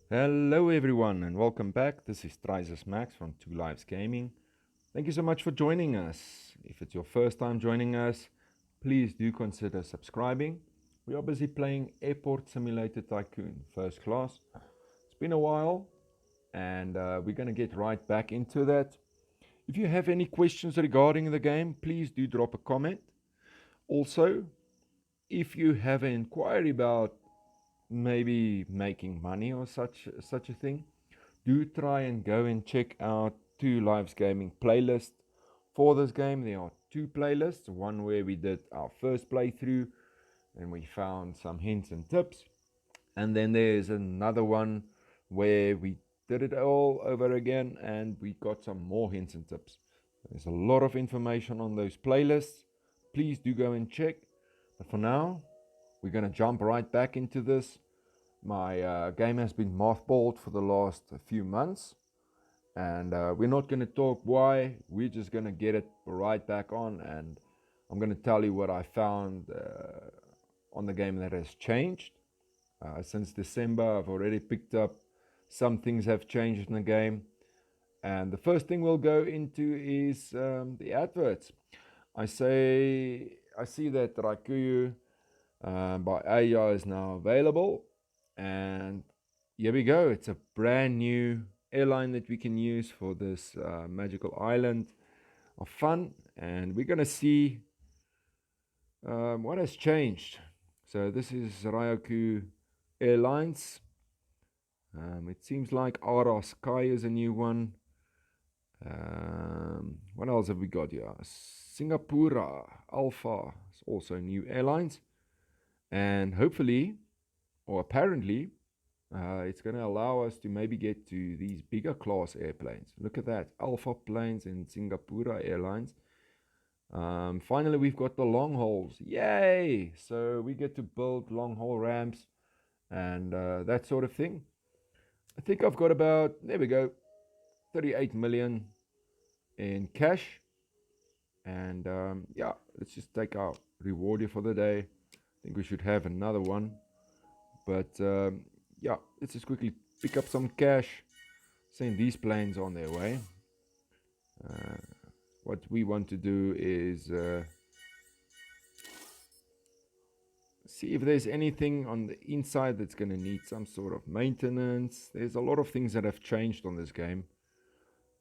Hello everyone and welcome back. This is Trizus Max from Two Lives Gaming. Thank you so much for joining us. If it's your first time joining us, please do consider subscribing. We are busy playing Airport Simulator Tycoon First Class. It's been a while and we're going to get right back into that. If you have any questions regarding the game, please do drop a comment. Also, if you have an inquiry about maybe making money or such a thing, do try and go and check out Two Lives Gaming playlist for this game. There are two playlists, one where we did our first playthrough and we found some hints and tips, and then there's another one where we did it all over again and we got some more hints and tips. There's a lot of information on those playlists. Please do go and check. But for now, we're going to jump right back into this. My game has been mothballed for the last few months, and we're not going to talk why. We're just going to get it right back on, and I'm going to tell you what I found on the game that has changed. Since December, I've already picked up some things have changed in the game, and the first thing we'll go into is the adverts. I see that Rakuyu by AI is now available, and here we go. It's a brand new airline that we can use for this magical island of fun, and we're gonna see what has changed. So this is Ryoku Airlines. It seems like Ara Sky is a new one. What else have we got here? Singapura Alpha is also new airlines, and hopefully, or apparently, it's going to allow us to maybe get to these bigger class airplanes. Look at that, Alpha planes and Singapura Airlines. Finally, we've got the long hauls. Yay! So we get to build long haul ramps and that sort of thing. I think I've got about, there we go, 38 million in cash. And yeah, let's just take our reward here for the day. I think we should have another one. But yeah, let's just quickly pick up some cash, send these planes on their way. What we want to do is see if there's anything on the inside that's going to need some sort of maintenance. There's a lot of things that have changed on this game.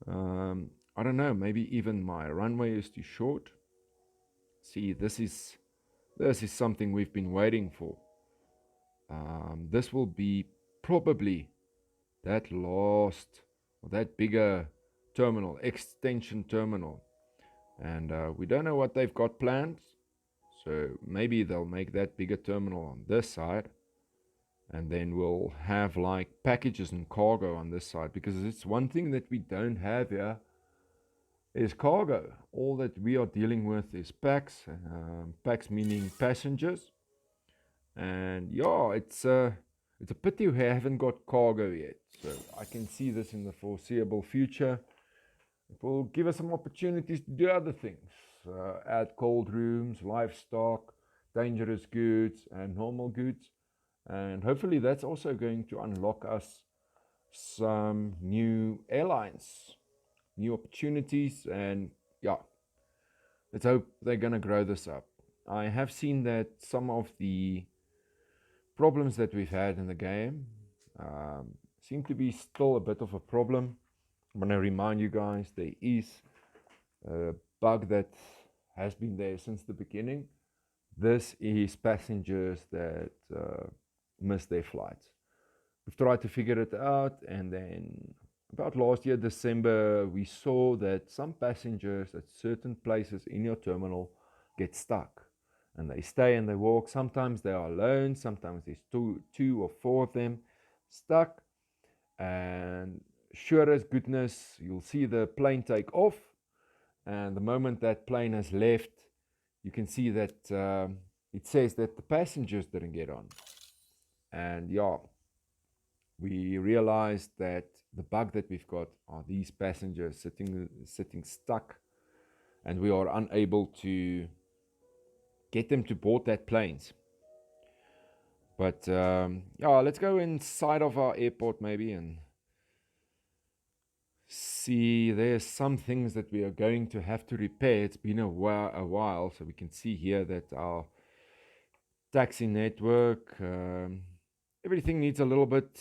I don't know, maybe even my runway is too short. See, this is something we've been waiting for. This will be probably that last or that bigger terminal, extension terminal, and we don't know what they've got planned. So maybe they'll make that bigger terminal on this side, and then we'll have like packages and cargo on this side, because it's one thing that we don't have here is cargo. All that we are dealing with is packs, packs meaning passengers. And yeah, it's a pity we haven't got cargo yet. So I can see this in the foreseeable future. It will give us some opportunities to do other things. Add cold rooms, livestock, dangerous goods, and normal goods. And hopefully that's also going to unlock us some new airlines, new opportunities, and yeah, let's hope they're going to grow this up. I have seen that some of the problems that we've had in the game seem to be still a bit of a problem. I'm going to remind you guys, there is a bug that has been there since the beginning. This is passengers that miss their flights. We've tried to figure it out, and then about last year, December, we saw that some passengers at certain places in your terminal get stuck. And they stay and they walk. Sometimes they are alone, sometimes there's two or four of them stuck. And sure as goodness, you'll see the plane take off. And the moment that plane has left, you can see that it says that the passengers didn't get on. And yeah, we realized that the bug that we've got are these passengers sitting stuck, and we are unable to get them to board that planes. But yeah, let's go inside of our airport maybe and see. There's some things that we are going to have to repair. It's been a while, so we can see here that our taxi network, everything needs a little bit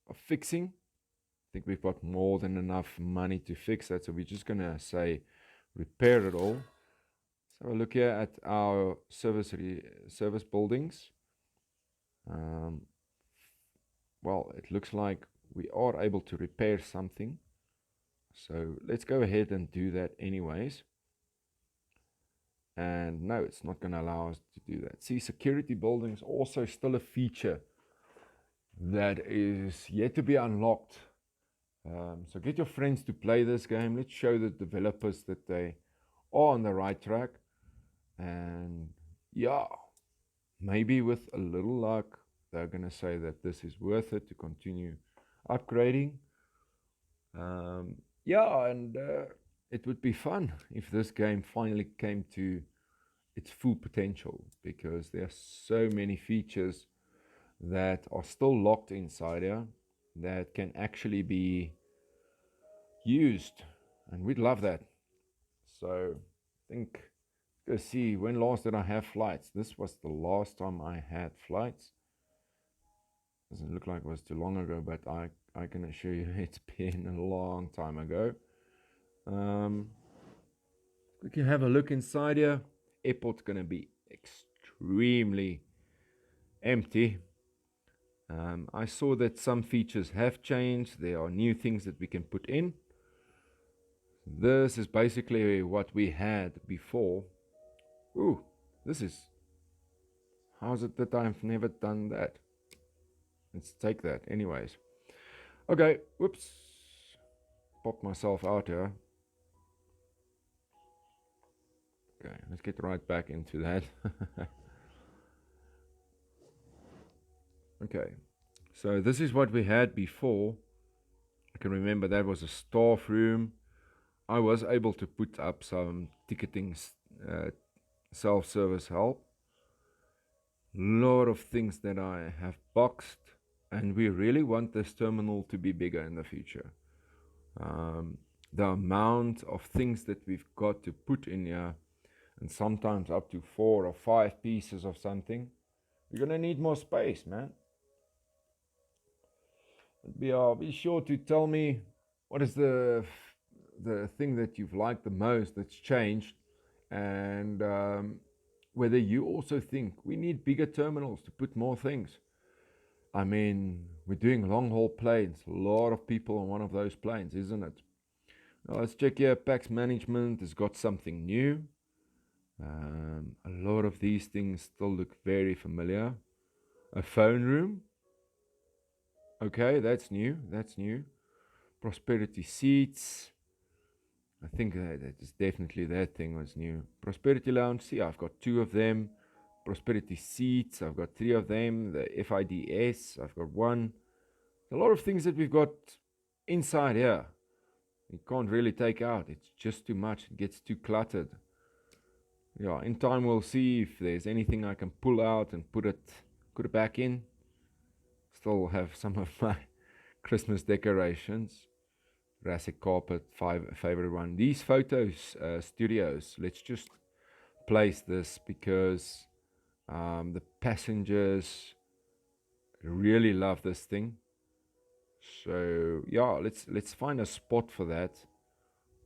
of fixing. I think we've got more than enough money to fix that, so we're just gonna say repair it all. So look here at our service buildings. Um, well, it looks like we are able to repair something. So let's go ahead and do that anyways. And no, it's not going to allow us to do that. See, security buildings also still a feature that is yet to be unlocked. So get your friends to play this game. Let's show the developers that they are on the right track. And yeah, maybe with a little luck, they're going to say that this is worth it to continue upgrading. Yeah, and it would be fun if this game finally came to its full potential, because there are so many features that are still locked inside here that can actually be used, and we'd love that. So I think, let's see, when last did I have flights? This was the last time I had flights. Doesn't look like it was too long ago, but I can assure you it's been a long time ago. We can have a look inside here. Airport's gonna be extremely empty. I saw that some features have changed. There are new things that we can put in. This is basically what we had before. Ooh, this is... how's it that I've never done that? Let's take that anyways. Okay, whoops. Popped myself out here. Okay, let's get right back into that. Okay, so this is what we had before. I can remember that was a staff room. I was able to put up some ticketing, self-service help. Lot of things that I have boxed, and we really want this terminal to be bigger in the future. The amount of things that we've got to put in here, and sometimes up to 4 or 5 pieces of something, we're gonna need more space, man. Be sure to tell me what is the thing that you've liked the most that's changed, and whether you also think we need bigger terminals to put more things. I mean, we're doing long haul planes, a lot of people on one of those planes, isn't it? Now let's check here. PAX management has got something new. A lot of these things still look very familiar. A phone room. Okay, that's new. That's new. Prosperity seats. I think that is definitely that thing was new. Prosperity lounge. See, I've got 2 of them. Prosperity seats. I've got 3 of them. The FIDS. I've got 1. A lot of things that we've got inside here. You can't really take out. It's just too much. It gets too cluttered. Yeah, in time we'll see if there's anything I can pull out and put it back in. Still have some of my Christmas decorations. Jurassic carpet, favorite one. These photos studios. Let's just place this because the passengers really love this thing. So yeah, let's find a spot for that.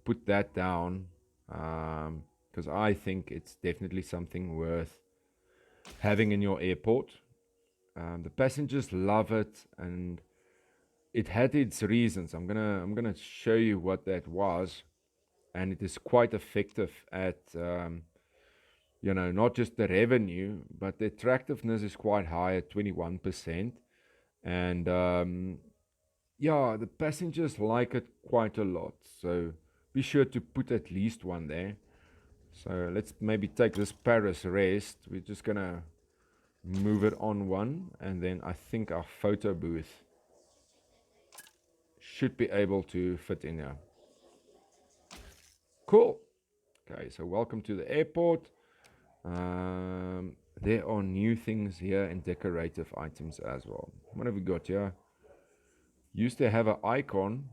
Put that down, because I think it's definitely something worth having in your airport. The passengers love it, and it had its reasons. I'm gonna show you what that was, and it is quite effective at not just the revenue, but the attractiveness is quite high at 21%, and yeah, the passengers like it quite a lot. So be sure to put at least one there. So let's maybe take this Paris rest. We're just gonna move it on one, and then I think our photo booth should be able to fit in here. Cool. Okay, so welcome to the airport. there are new things here and decorative items as well. What have we got here? Used to have an icon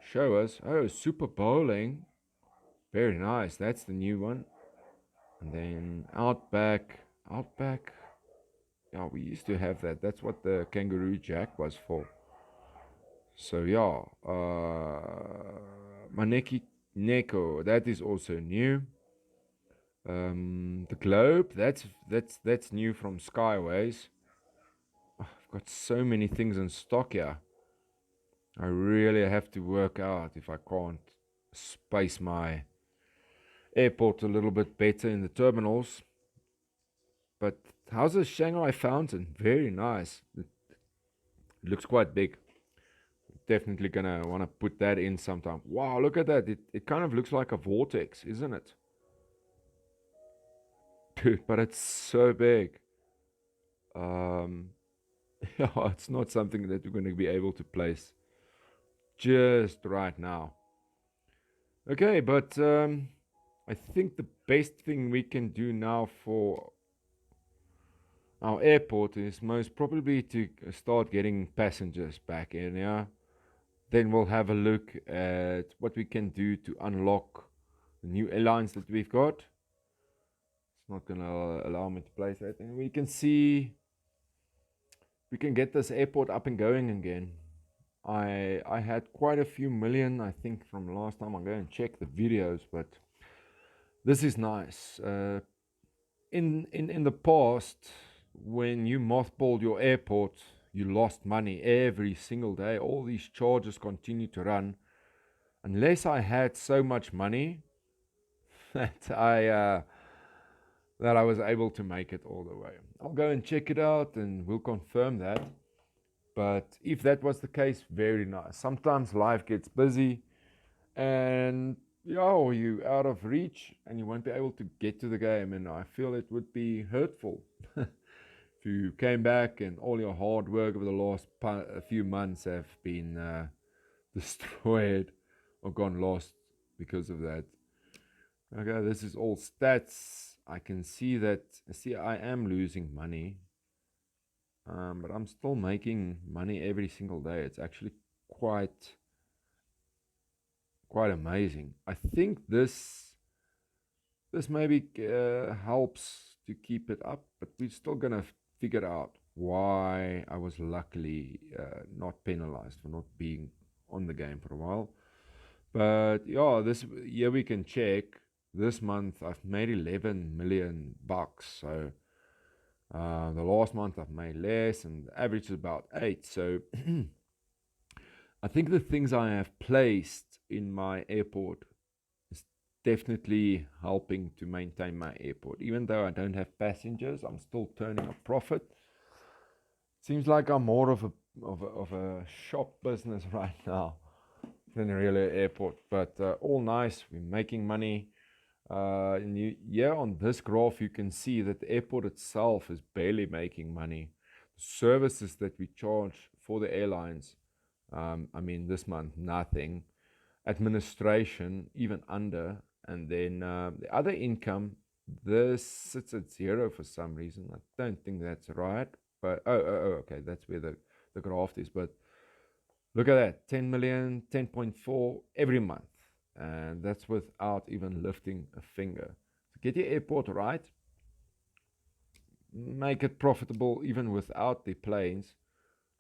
show us. Oh, Super Bowling. Very nice. That's the new one. And then Outback. Outback. Yeah, we used to have that. That's what the Kangaroo Jack was for. So yeah, Maneki Neko. That is also new. The Globe. That's new from Skyways. Oh, I've got so many things in stock here. I really have to work out if I can't space my airport a little bit better in the terminals. But how's the Shanghai fountain? Very nice. It looks quite big. Definitely gonna want to put that in sometime. Wow, look at that. It kind of looks like a vortex, isn't it? Dude, but it's so big. Um, yeah, it's not something that we're going to be able to place just right now. Okay, but I think the best thing we can do now for our airport is most probably to start getting passengers back in, yeah. Then we'll have a look at what we can do to unlock the new airlines that we've got. It's not gonna allow me to place that, and we can see we can get this airport up and going again. I had quite a few million, I think, from last time. I'm going to check the videos, but this is nice. In the past, when you mothballed your airport, you lost money every single day. All these charges continue to run, unless I had so much money that I was able to make it all the way. I'll go and check it out, and we'll confirm that. But if that was the case, very nice. Sometimes life gets busy, and yeah, or you out of reach, and you won't be able to get to the game. And I feel it would be hurtful if you came back and all your hard work over the last few months have been destroyed or gone lost because of that. Okay, this is all stats. I can see that. See, I am losing money, but I'm still making money every single day. It's actually quite amazing. I think this maybe helps to keep it up, but we're still gonna figure out why I was luckily not penalized for not being on the game for a while. But yeah, this year we can check. This month I've made 11 million bucks. So the last month I've made less, and the average is about 8. So I think the things I have placed in my airport is definitely helping to maintain my airport. Even though I don't have passengers, I'm still turning a profit. Seems like I'm more of a shop business right now than a real airport. But all nice. We're making money. On this graph, you can see that the airport itself is barely making money. The services that we charge for the airlines, this month, nothing. Administration, even under. And then the other income, this sits at 0 for some reason. I don't think that's right. But, okay, that's where the graph is. But look at that, 10 million, 10.4 every month. And that's without even lifting a finger. So get your airport right. Make it profitable even without the planes.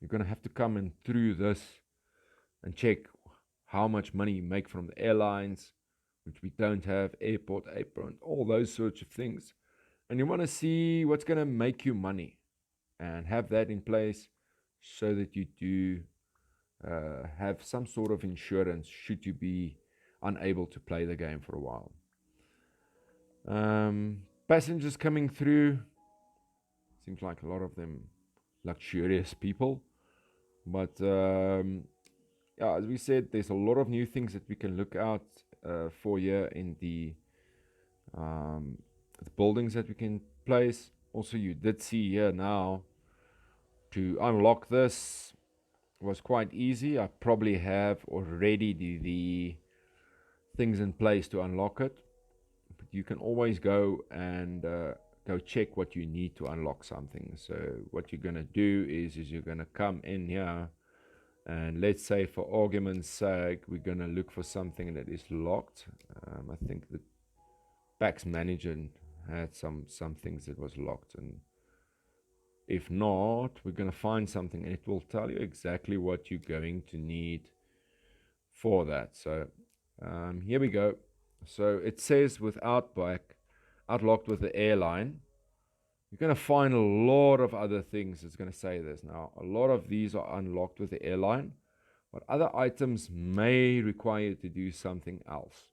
You're going to have to come in through this and check how much money you make from the airlines, which we don't have, airport apron, all those sorts of things. And you want to see what's going to make you money and have that in place so that you do have some sort of insurance should you be unable to play the game for a while. Passengers coming through, seems like a lot of them luxurious people, but yeah, as we said, there's a lot of new things that we can look out for here in the buildings that we can place. Also, you did see here now to unlock this was quite easy. I probably have already the things in place to unlock it, but you can always go and go check what you need to unlock something. So what you're going to do is you're going to come in here, and let's say for argument's sake, we're going to look for something that is locked. I think the PAX manager had some things that was locked, and if not, we're going to find something, and it will tell you exactly what you're going to need for that. So here we go. So it says without back, outlocked with the airline. You're going to find a lot of other things. It's going to say this now. A lot of these are unlocked with the airline, but other items may require you to do something else.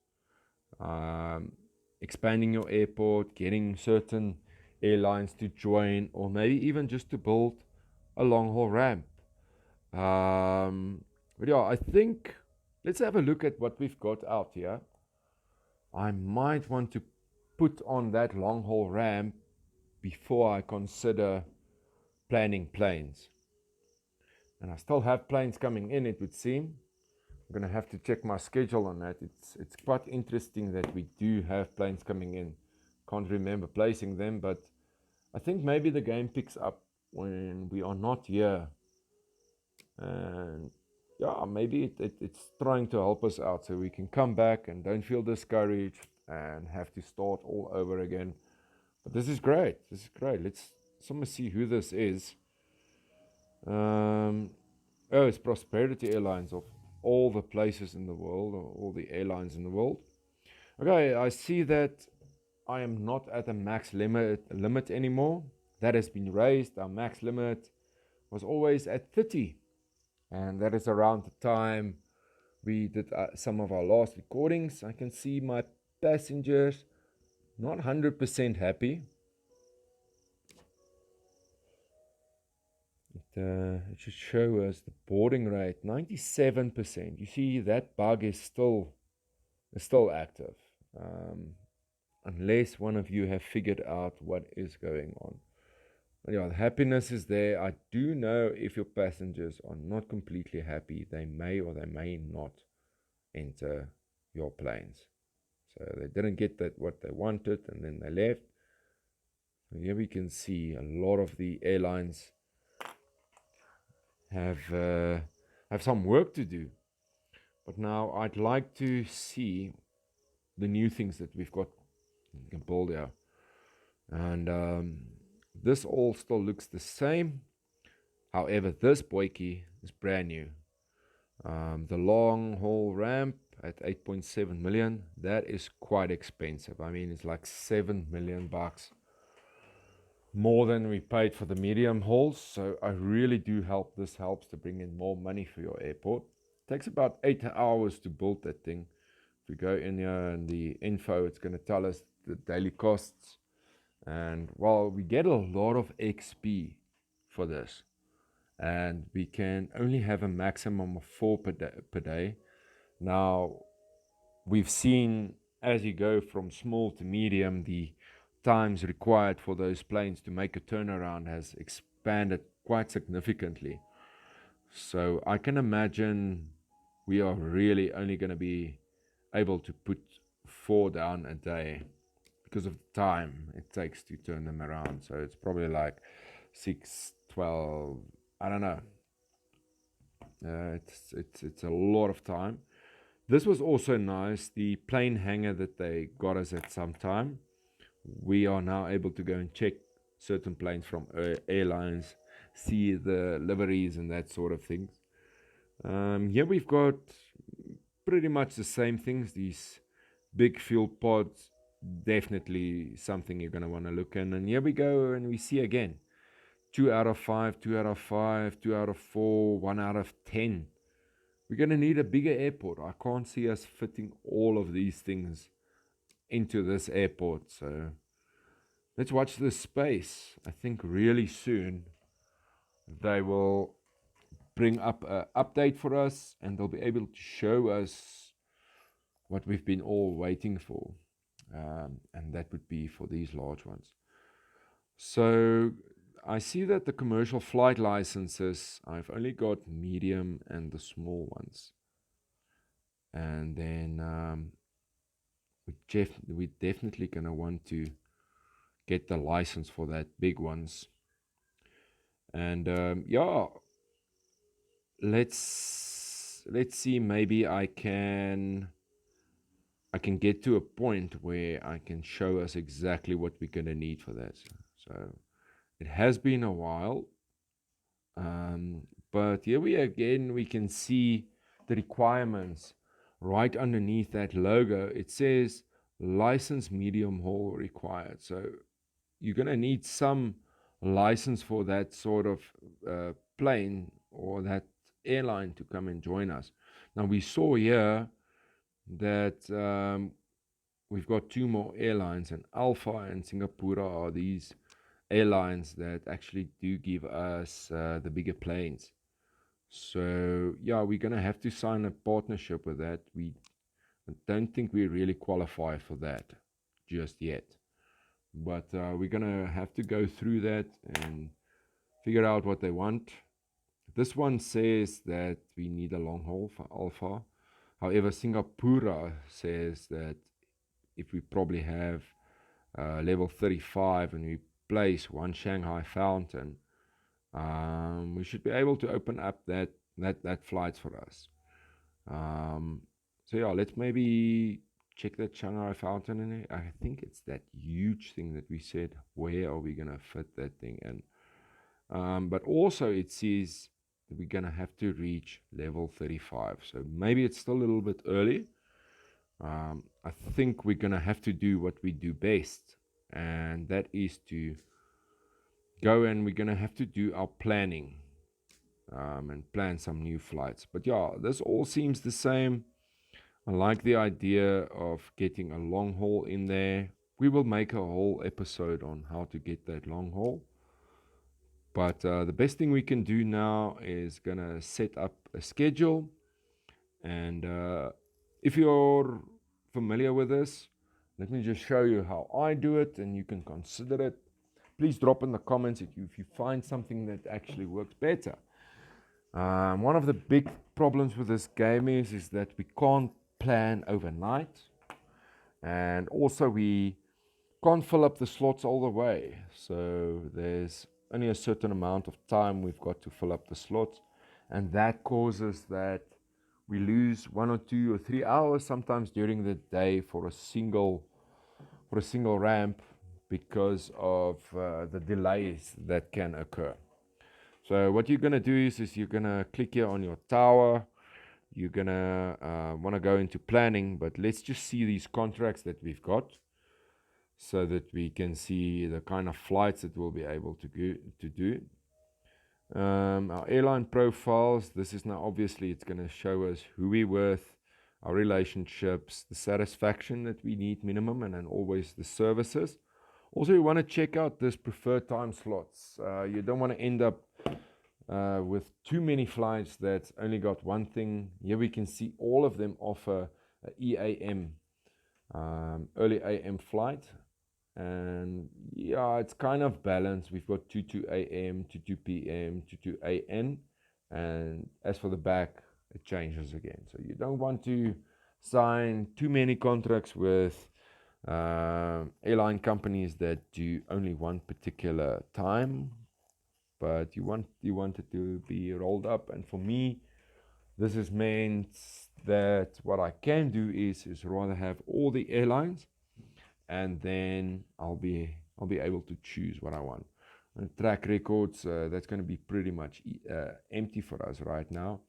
Expanding your airport, getting certain airlines to join, or maybe even just to build a long haul ramp. But yeah, I think let's have a look at what we've got out here. I might want to put on that long haul ramp before I consider planning planes. And I still have planes coming in, it would seem. I'm going to have to check my schedule on that. It's quite interesting that we do have planes coming in. Can't remember placing them, but I think maybe the game picks up when we are not here. And yeah, maybe it's trying to help us out so we can come back and don't feel discouraged and have to start all over again. But this is great. This is great. Let's see who this is. Oh, it's Prosperity Airlines, of all the places in the world, or all the airlines in the world. Okay, I see that I am not at the max limit anymore. That has been raised. Our max limit was always at 30. And that is around the time we did some of our last recordings. I can see my passengers not 100% happy. It should show us the boarding rate, 97%. You see that bug is still active, unless one of you have figured out what is going on. But yeah, the happiness is there. I do know if your passengers are not completely happy, they may or they may not enter your planes. So they didn't get that what they wanted, and then they left. So here we can see a lot of the airlines have some work to do. But now I'd like to see the new things that we've got in build here. And this all still looks the same. However, this boykie is brand new. The long haul ramp at 8.7 million, that is quite expensive. I mean, it's like $7 million more than we paid for the medium hauls. So I really do hope this helps to bring in more money for your airport. It takes about 8 hours to build that thing. If we go in here and the info, it's going to tell us the daily costs. And well, we get a lot of XP for this. And we can only have a maximum of 4 per day. Now, we've seen as you go from small to medium, the times required for those planes to make a turnaround has expanded quite significantly. So I can imagine we are really only going to be able to put 4 down a day because of the time it takes to turn them around. So it's probably like 6, 12, I don't know. It's a lot of time. This was also nice. The plane hangar that they got us at some time, we are now able to go and check certain planes from airlines, see the liveries and that sort of things. Here we've got pretty much the same things. These big fuel pods, definitely something you're going to want to look in. And here we go, and we see again 2 out of 5, 2 out of 5, 2 out of 4, 1 out of 10. We're going to need a bigger airport. I can't see us fitting all of these things into this airport. So let's watch this space. I think really soon they will bring up an update for us, and they'll be able to show us what we've been all waiting for. And that would be for these large ones. So I see that the commercial flight licenses, I've only got medium and the small ones. And then we're definitely going to want to get the license for that big ones. And yeah, let's see, maybe I can get to a point where I can show us exactly what we're going to need for that. So it has been a while, but here we can see the requirements right underneath that logo. It says license medium haul required. So you're going to need some license for that sort of plane or that airline to come and join us. Now we saw here that we've got two more airlines, and Alpha and Singapura are these airlines that actually do give us the bigger planes. So yeah, we're gonna have to sign a partnership with that. We don't think we really qualify for that just yet, but we're gonna have to go through that and figure out what they want. This one says that we need a long haul for Alpha. However, Singapura says that if we probably have level 35 and we place one Shanghai Fountain, we should be able to open up that flights for us. So yeah, let's maybe check that Shanghai Fountain in it. I think it's that huge thing that we said, where are we gonna fit that thing in? But also it says that we're gonna have to reach level 35. So maybe it's still a little bit early. I think we're gonna have to do what we do best, and that is to go, and we're gonna have to do our planning and plan some new flights. But yeah, this all seems the same. I like the idea of getting a long haul in there. We will make a whole episode on how to get that long haul. But the best thing we can do now is gonna set up a schedule. And if you're familiar with this, let me just show you how I do it, and you can consider it. Please drop in the comments if you find something that actually works better. One of the big problems with this game is that we can't plan overnight, and also we can't fill up the slots all the way. So there's only a certain amount of time we've got to fill up the slots, and that causes that we lose 1 or 2 or 3 hours sometimes during the day for a single ramp because of the delays that can occur. So what you're going to do is you're going to click here on your tower. You're going to want to go into planning, but let's just see these contracts that we've got so that we can see the kind of flights that we'll be able to do. Our airline profiles, this is now obviously it's going to show us who we're with, our relationships, the satisfaction that we need minimum, and then always the services. Also, you want to check out this preferred time slots. You don't want to end up with too many flights that's only got one thing. Here we can see all of them offer a EAM, early AM flight. And yeah, it's kind of balanced. We've got 2 AM, 2 PM, 2 AN, and as for the back, it changes again. So you don't want to sign too many contracts with airline companies that do only one particular time, but you want it to be rolled up. And for me, this has meant that what I can do is rather have all the airlines, and then I'll be able to choose what I want. And track records, that's going to be pretty much empty for us right now.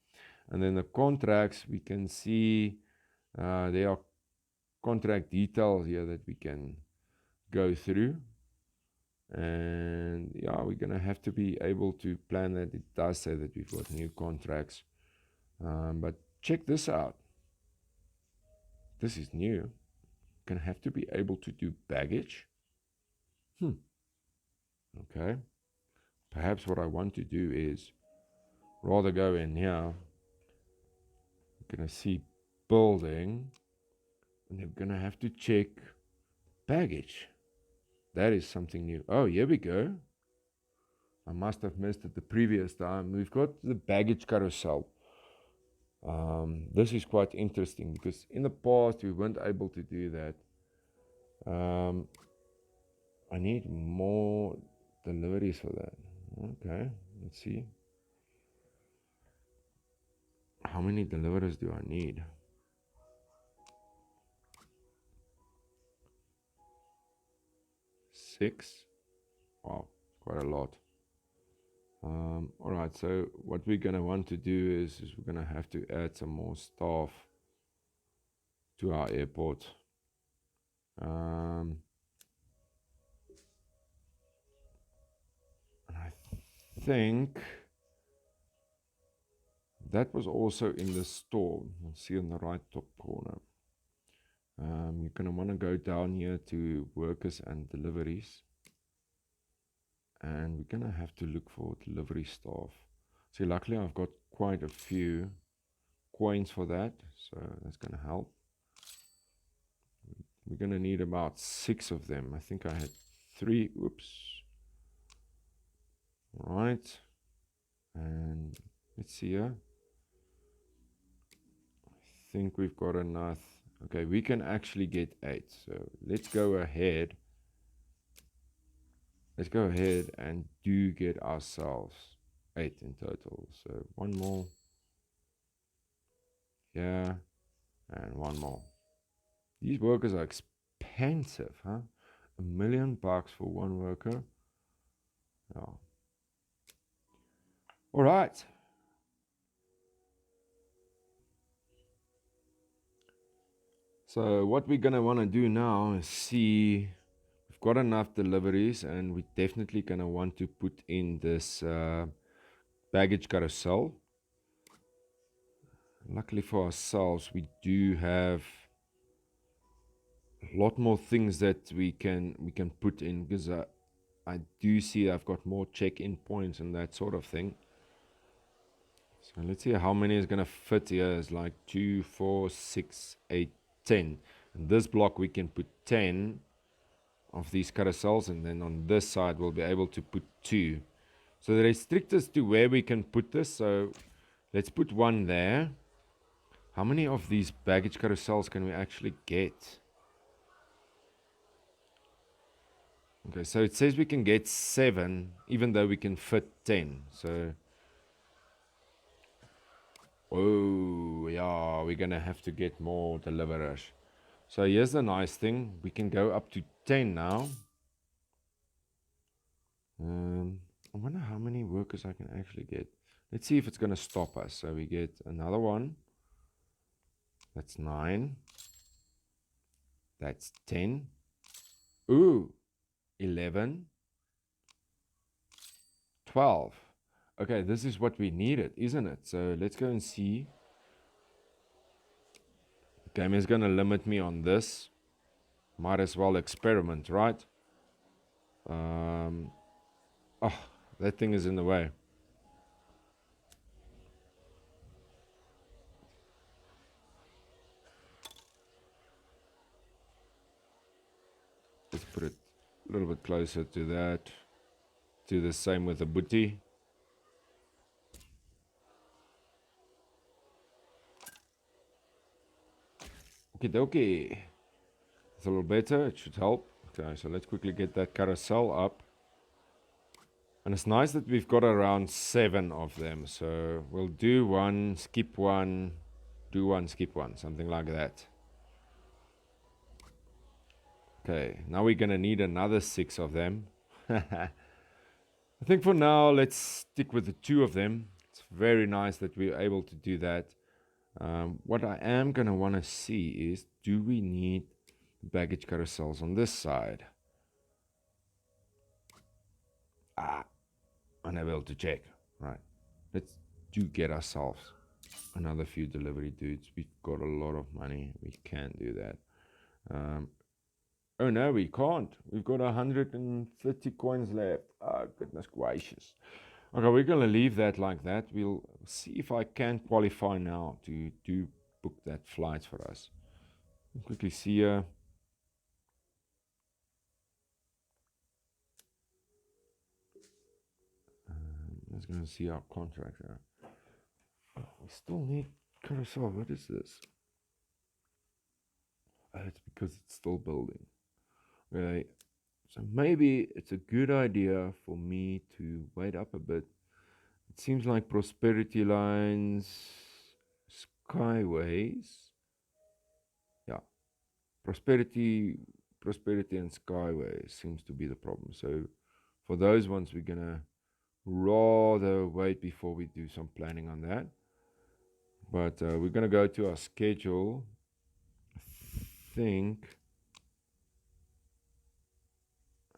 And then the contracts, we can see there are contract details here that we can go through. And yeah, we're going to have to be able to plan that. It does say that we've got new contracts. But check this out. This is new. Going to have to be able to do baggage. Okay. Perhaps what I want to do is rather go in here. I'm going to see building, and they're going to have to check baggage. That is something new. Oh, here we go. I must have missed it the previous time. We've got the baggage carousel. This is quite interesting because in the past we weren't able to do that. I need more deliveries for that. Okay, let's see. How many deliveries do I need? 6. Wow, quite a lot. All right, so what we're going to want to do is we're going to have to add some more staff to our airport. And I think that was also in the store. You'll see in the right top corner. You're going to want to go down here to workers and deliveries. And we're going to have to look for delivery staff. See, luckily I've got quite a few coins for that, so that's going to help. We're going to need about 6 of them. I think I had 3. Oops. All right. And let's see here. I think we've got enough. Okay, we can actually get 8. So let's go ahead. Let's go ahead and do get ourselves 8 in total. So 1 more. Yeah. And 1 more. These workers are expensive, huh? $1 million for 1 worker. Yeah. All right. So what we're going to want to do now is see, we've got enough deliveries, and we're definitely going to want to put in this baggage carousel. Luckily for ourselves, we do have a lot more things that we can put in, because I do see I've got more check-in points and that sort of thing. So let's see how many is going to fit here. It's like 2, 4, 6, 8, 10. In this block we can put 10 of these carousels, and then on this side we'll be able to put 2. So they restrict us to where we can put this. So let's put 1 there. How many of these baggage carousels can we actually get? Okay, so it says we can get 7, even though we can fit 10. So, oh yeah, we're gonna have to get more deliverers. So here's the nice thing, we can go up to 10 now. I wonder how many workers I can actually get. Let's see if it's gonna stop us. So we get another 1. That's 9. That's 10. Ooh, 11. 12. Okay, this is what we needed, isn't it? So let's go and see. The game is gonna limit me on this. Might as well experiment, right? Oh, that thing is in the way. Let's put it a little bit closer to that. Do the same with the booty. Okie dokie. It's a little better. It should help. Okay, so let's quickly get that carousel up. And it's nice that we've got around 7 of them. So we'll do 1, skip 1, do 1, skip 1, something like that. Okay, now we're gonna need another 6 of them. I think for now, let's stick with the 2 of them. It's very nice that we're able to do that. What I am gonna want to see is, do we need baggage carousels on this side? Unable to check. Right, let's do get ourselves another few delivery dudes. We've got a lot of money, we can do that. Oh no, we can't. We've got 130 coins left. Oh goodness gracious. Okay, we're gonna leave that like that. We'll see if I can qualify now to do book that flight for us. Quickly see here. Let's go and see our contract here. Oh, we still need carousel. What is this? Oh, it's because it's still building. Okay, So maybe it's a good idea for me to wait up a bit. It seems like Prosperity Lines, Skyways, yeah, Prosperity, Prosperity and Skyways seems to be the problem. So for those ones, we're gonna rather wait before we do some planning on that. But we're gonna go to our schedule. think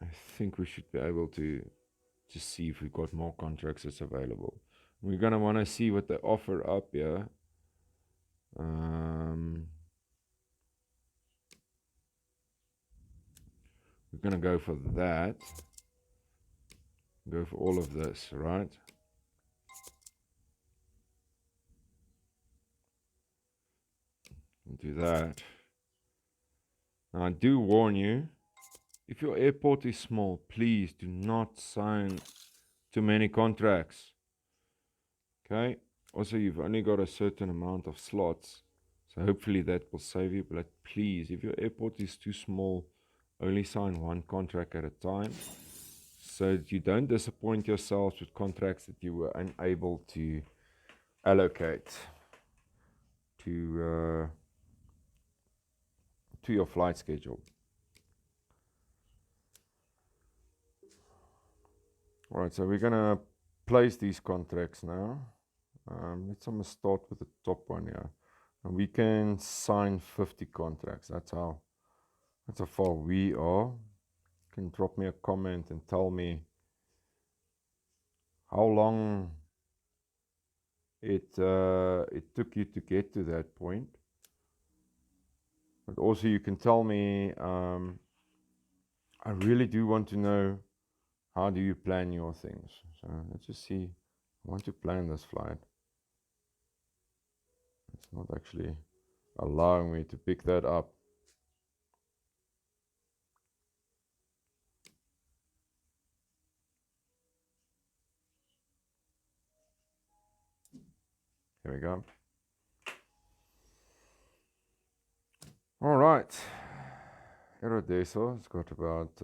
I think we should be able to see if we've got more contracts that's available. We're gonna want to see what they offer up here. We're gonna go for that. Go for all of this, right? Do that. Now I do warn you, if your airport is small, please do not sign too many contracts. Okay? Also, you've only got a certain amount of slots, so hopefully that will save you. But please, if your airport is too small, only sign one contract at a time, so that you don't disappoint yourselves with contracts that you were unable to allocate to your flight schedule. All right, so we're gonna place these contracts now. Let's almost start with the top one here. And we can sign 50 contracts. That's how far we are. You can drop me a comment and tell me how long it took you to get to that point. But also you can tell me, I really do want to know, how do you plan your things? So let's just see. I want to plan this flight. It's not actually allowing me to pick that up. Here we go. All right. Aerodeso has got about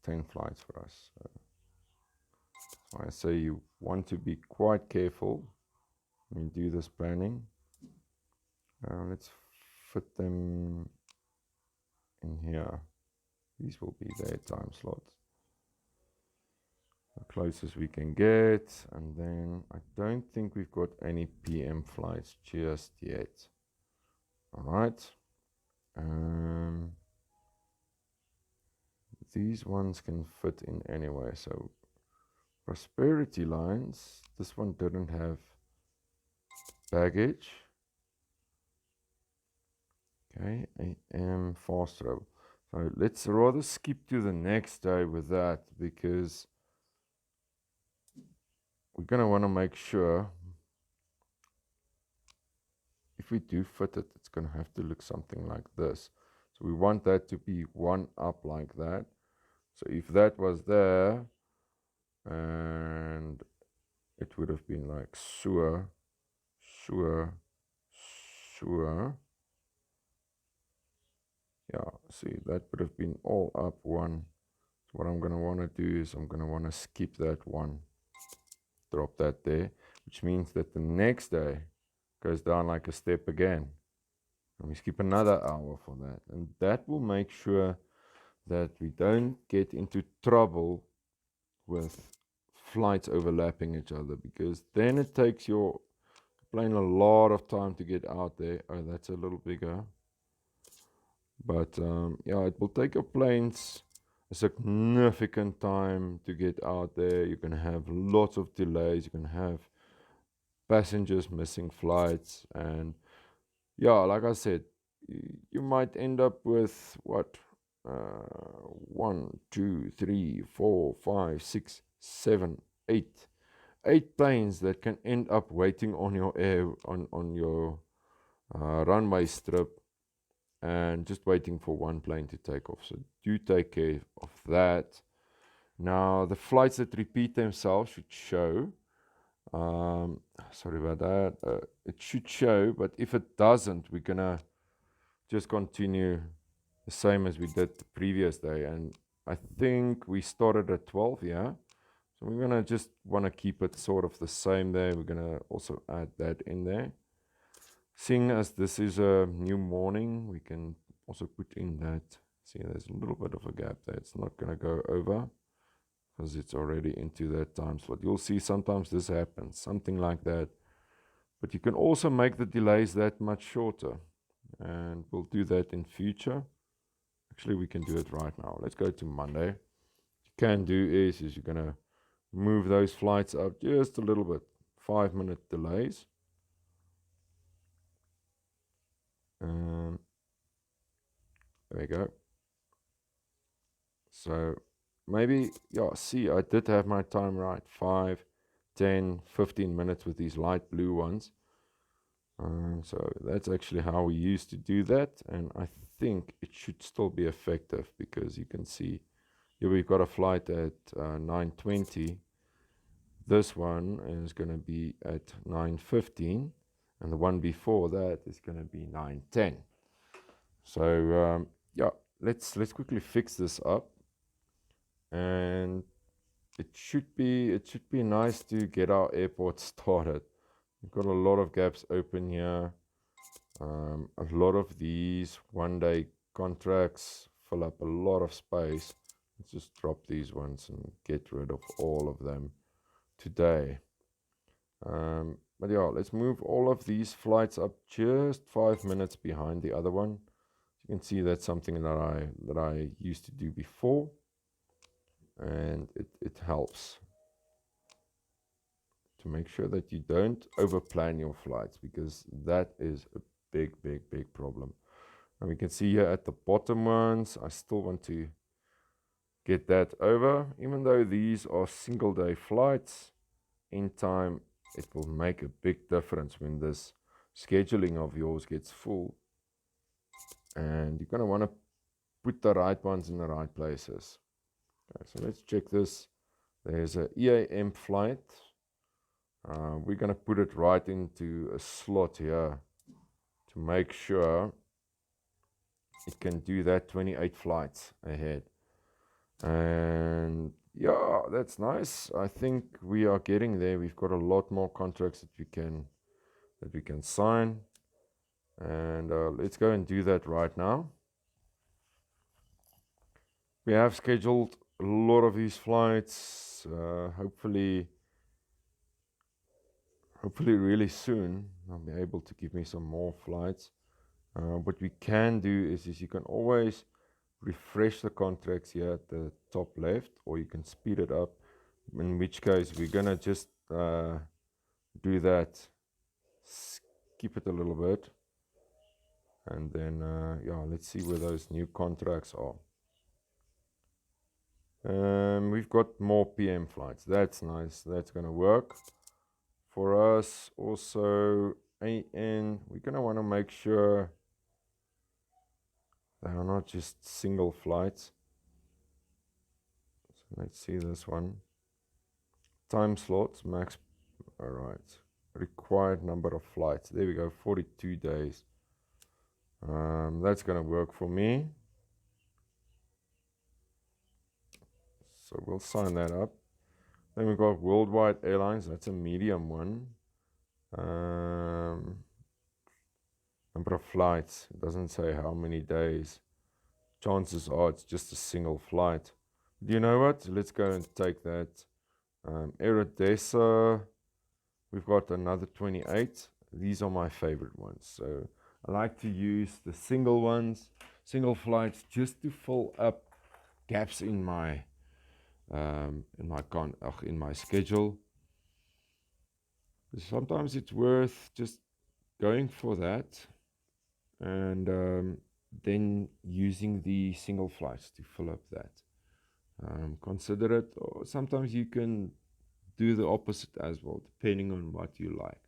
10 flights for us. So I say you want to be quite careful when you do this planning. Let's fit them in here. These will be their time slots. The closest we can get. And then I don't think we've got any PM flights just yet. All right. These ones can fit in anyway. So Prosperity Lines, this one didn't have baggage. Okay, AM fast travel. So let's rather skip to the next day with that, because we're going to want to make sure if we do fit it, it's going to have to look something like this. So we want that to be one up like that. So if that was there, and it would have been like sewer. Yeah, see, that would have been all up one. So what I'm going to want to do is I'm going to want to skip that one. Drop that there, which means that the next day goes down like a step again. And we skip another hour for that. And that will make sure that we don't get into trouble with flights overlapping each other, because then it takes your plane a lot of time to get out there. Oh, that's a little bigger. But yeah, it will take your planes a significant time to get out there. You're going to have lots of delays. You're going to have passengers missing flights. And yeah, like I said, you might end up with what? 1, 2, 3, 4, 5, 6, 7, 8. 8 planes that can end up waiting on your on your runway strip, and just waiting for one plane to take off. So do take care of that. Now, the flights that repeat themselves should show. Sorry about that. It should show, but if it doesn't, we're gonna just continue the same as we did the previous day. And I think we started at 12, yeah. So we're gonna just want to keep it sort of the same there. We're gonna also add that in there. Seeing as this is a new morning, we can also put in that. See, there's a little bit of a gap there. It's not gonna go over because it's already into that time slot. You'll see sometimes this happens, something like that. But you can also make the delays that much shorter. And we'll do that in future. Actually, we can do it right now. Let's go to Monday. What you can do is you're going to move those flights up just a little bit. 5-minute delays. There we go. So maybe, yeah, see, I did have my time right. 5, 10, 15 minutes with these light blue ones. So that's actually how we used to do that. And I think it should still be effective because you can see here we've got a flight at 9:20. This one is going to be at 9:15. And the one before that is going to be 9:10. So yeah, let's quickly fix this up. And it should be nice to get our airport started. We've got a lot of gaps open here. A lot of these one-day contracts fill up a lot of space. Let's just drop these ones and get rid of all of them today. But yeah, let's move all of these flights up just 5 minutes behind the other one. You can see that's something that I used to do before, and it helps to make sure that you don't overplan your flights, because that is a big problem. And we can see here at the bottom ones, I still want to get that over. Even though these are single day flights, in time it will make a big difference when this scheduling of yours gets full. And you're going to want to put the right ones in the right places. Okay, so let's check this. There's an EAM flight. We're going to put it right into a slot here to make sure it can do that 28 flights ahead. And yeah, that's nice. I think we are getting there. We've got a lot more contracts that we can sign. And let's go and do that right now. We have scheduled a lot of these flights. Hopefully really soon I'll be able to give me some more flights. What we can do is you can always refresh the contracts here at the top left, or you can speed it up, in which case we're gonna just do that, skip it a little bit, and then yeah, let's see where those new contracts are. We've got more PM flights. That's nice. That's gonna work for us. Also AN, we're gonna want to make sure they are not just single flights. So let's see this one. Time slots, max. All right. Required number of flights. There we go, 42 days. That's going to work for me. So we'll sign that up. Then we've got Worldwide Airlines. That's a medium one. Number of flights. It doesn't say how many days. Chances are it's just a single flight. Do you know what? Let's go and take that. Aerodessa, we've got another 28. These are my favorite ones. So I like to use the single ones, single flights, just to fill up gaps in my schedule. Sometimes it's worth just going for that, and then using the single flights to fill up that. Consider it, or sometimes you can do the opposite as well, depending on what you like.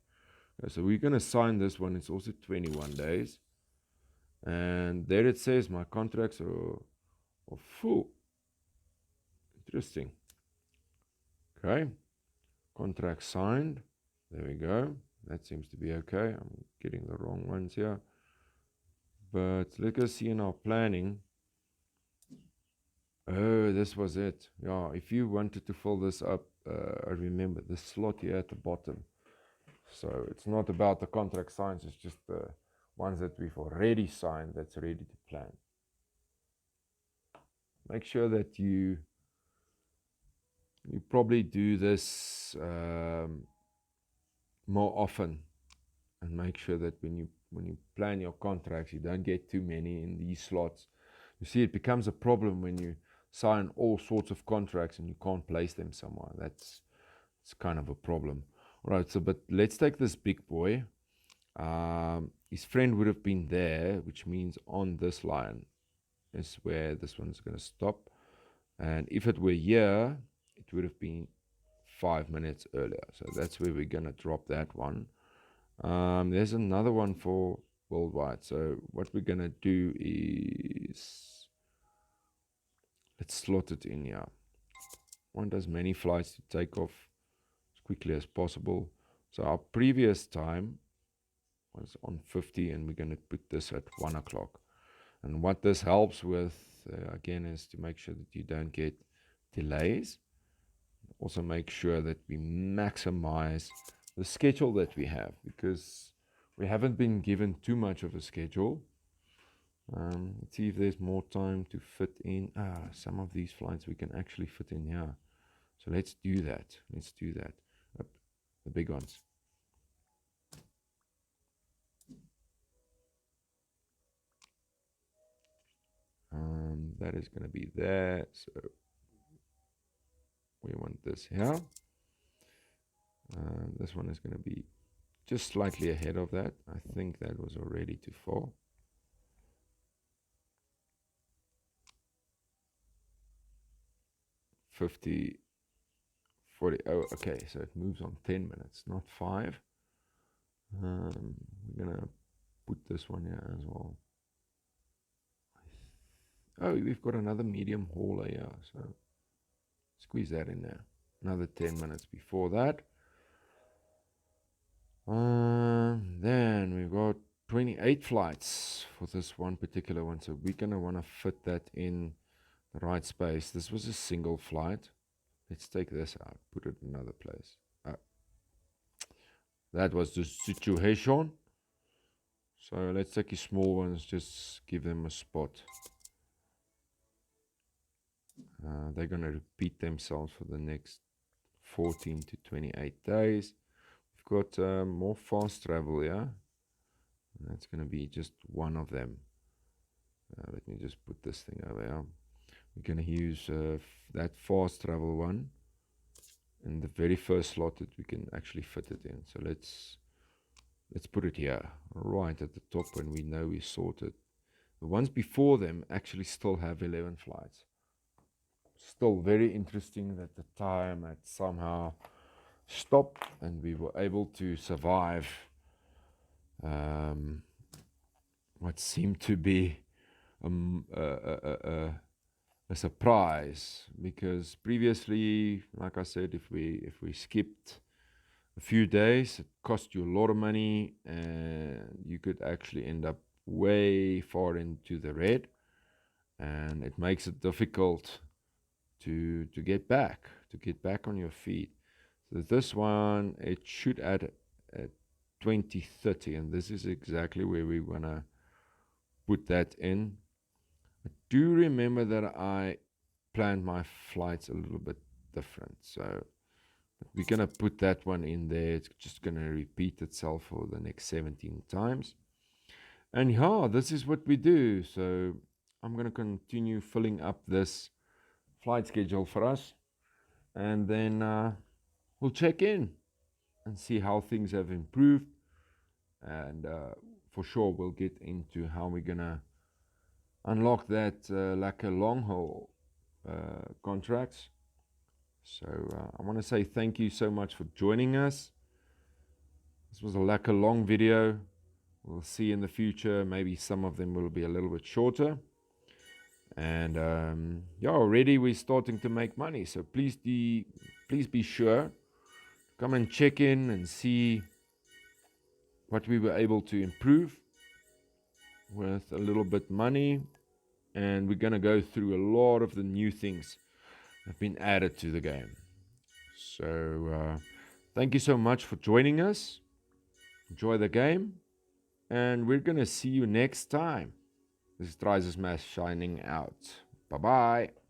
So we're going to sign this one. It's also 21 days. And there it says my contracts are full. Interesting. Okay. Contract signed. There we go. That seems to be okay. I'm getting the wrong ones here. But let's go see in our planning. Oh, this was it. Yeah, if you wanted to fill this up, I remember the slot here at the bottom. So it's not about the contract signs, it's just the ones that we've already signed that's ready to plan. Make sure that you probably do this more often, and make sure that when you plan your contracts, you don't get too many in these slots. You see, it becomes a problem when you sign all sorts of contracts and you can't place them somewhere. It's kind of a problem. All right, so but let's take this big boy. His friend would have been there, which means on this line is where this one's going to stop. And if it were here, it would have been 5 minutes earlier. So that's where we're going to drop that one. There's another one for worldwide. So what we're going to do is let's slot it in here. One does many flights to take off as quickly as possible. So our previous time was on 50, and we're going to put this at 1 o'clock. And what this helps with, again, is to make sure that you don't get delays. Also make sure that we maximize the schedule that we have, because we haven't been given too much of a schedule. Let's see if there's more time to fit in. Some of these flights we can actually fit in here. So let's do that. The big ones. That is going to be there. So we want this here. This one is going to be just slightly ahead of that. I think that was already too far. $50, $40. Oh, okay, so it moves on 10 minutes, not 5. We're going to put this one here as well. Oh, we've got another medium hauler here, so squeeze that in there. Another 10 minutes before that. Then we've got 28 flights for this one particular one, so we're going to want to fit that in the right space. This was a single flight. Let's take this out, put it in another place. That was the situation. So let's take the small ones, just give them a spot. They're going to repeat themselves for the next 14 to 28 days. We've got more fast travel here. That's going to be just one of them. Let me just put this thing over here. We're going to use that fast travel one in the very first slot that we can actually fit it in. So let's put it here, right at the top, when we know we sorted. The ones before them actually still have 11 flights. Still very interesting that the time had somehow stopped and we were able to survive what seemed to be a surprise, because previously, like I said, if we skipped a few days, it cost you a lot of money and you could actually end up way far into the red, and it makes it difficult to get back on your feet. So this one, it should add at 2030, and this is exactly where we want to put that in. I do remember that I planned my flights a little bit different, so we're going to put that one in there. It's just going to repeat itself for the next 17 times. And yeah, this is what we do. So I'm going to continue filling up this flight schedule for us, and then we'll check in and see how things have improved. And for sure, we'll get into how we're going to unlock that like a long haul contracts. So I want to say thank you so much for joining us. This was like a long video. We'll see in the future. Maybe some of them will be a little bit shorter. And yeah, already we're starting to make money. So please be sure, come and check in and see what we were able to improve with a little bit money. and we're going to go through a lot of the new things that have been added to the game. So, thank you so much for joining us. Enjoy the game, and we're going to see you next time. This is Trisis Mass shining out. Bye bye.